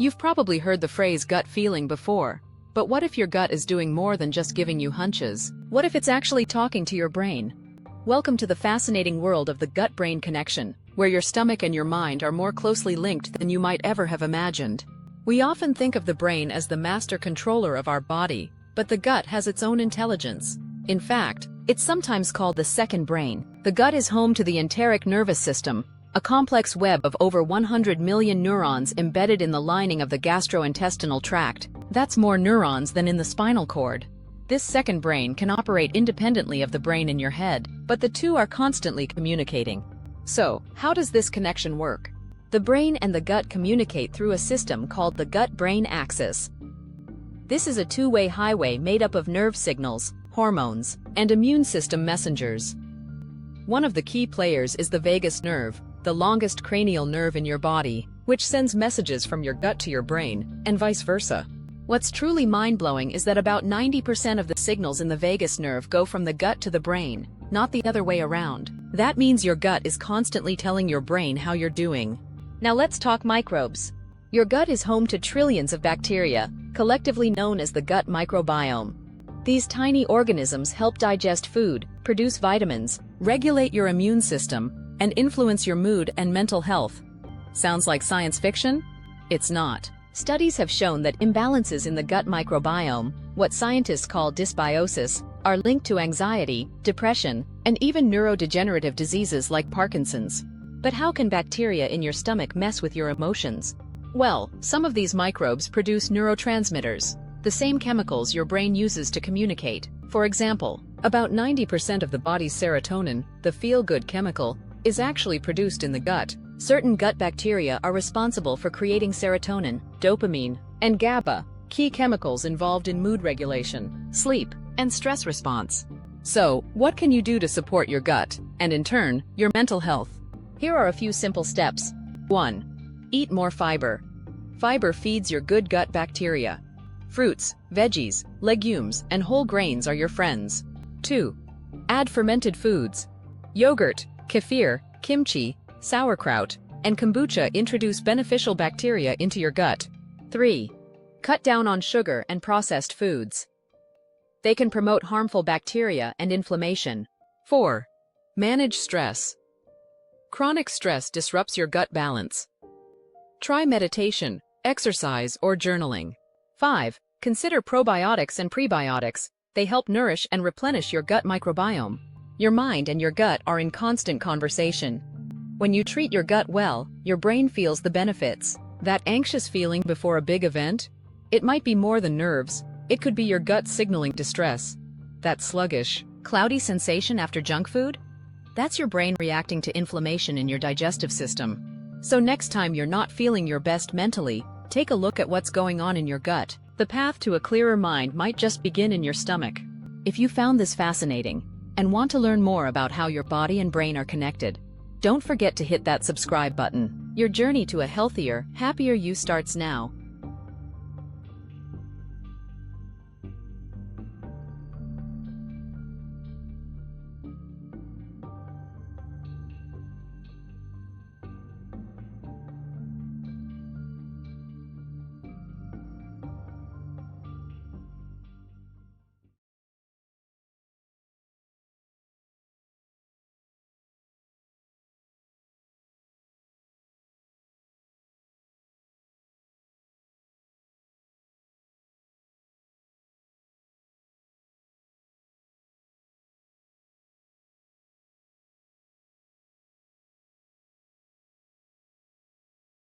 You've probably heard the phrase gut feeling before. But what if your gut is doing more than just giving you hunches? What if it's actually talking to your brain? Welcome to the fascinating world of the gut-brain connection, where your stomach and your mind are more closely linked than you might ever have imagined. We often think of the brain as the master controller of our body, but the gut has its own intelligence. In fact, it's sometimes called the second brain. The gut is home to the enteric nervous system, a complex web of over 100 million neurons embedded in the lining of the gastrointestinal tract. That's more neurons than in the spinal cord. This second brain can operate independently of the brain in your head, but the two are constantly communicating. So, how does this connection work? The brain and the gut communicate through a system called the gut-brain axis. This is a two-way highway made up of nerve signals, hormones, and immune system messengers. One of the key players is the vagus nerve, the longest cranial nerve in your body, which sends messages from your gut to your brain, and vice versa. What's truly mind-blowing is that about 90% of the signals in the vagus nerve go from the gut to the brain, not the other way around. That means your gut is constantly telling your brain how you're doing. Now let's talk microbes. Your gut is home to trillions of bacteria, collectively known as the gut microbiome. These tiny organisms help digest food, produce vitamins, regulate your immune system, and influence your mood and mental health. Sounds like science fiction? It's not. Studies have shown that imbalances in the gut microbiome, what scientists call dysbiosis, are linked to anxiety, depression, and even neurodegenerative diseases like Parkinson's. But how can bacteria in your stomach mess with your emotions? Well, some of these microbes produce neurotransmitters, the same chemicals your brain uses to communicate. For example, about 90% of the body's serotonin, the feel-good chemical, is actually produced in the gut. Certain gut bacteria are responsible for creating serotonin, dopamine, and GABA, key chemicals involved in mood regulation, sleep, and stress response. So, what can you do to support your gut, and in turn, your mental health? Here are a few simple steps. 1. Eat more fiber. Fiber feeds your good gut bacteria. Fruits, veggies, legumes, and whole grains are your friends. 2. Add fermented foods. Yogurt, kefir, kimchi, sauerkraut, and kombucha introduce beneficial bacteria into your gut. 3. Cut down on sugar and processed foods. They can promote harmful bacteria and inflammation. 4. Manage stress. Chronic stress disrupts your gut balance. Try meditation, exercise, or journaling. 5. Consider probiotics and prebiotics. They help nourish and replenish your gut microbiome. Your mind and your gut are in constant conversation. When you treat your gut well, your brain feels the benefits. That anxious feeling before a big event? It might be more than nerves. It could be your gut signaling distress. That sluggish, cloudy sensation after junk food? That's your brain reacting to inflammation in your digestive system. So next time you're not feeling your best mentally, take a look at what's going on in your gut. The path to a clearer mind might just begin in your stomach. If you found this fascinating and want to learn more about how your body and brain are connected, don't forget to hit that subscribe button. Your journey to a healthier, happier you starts now.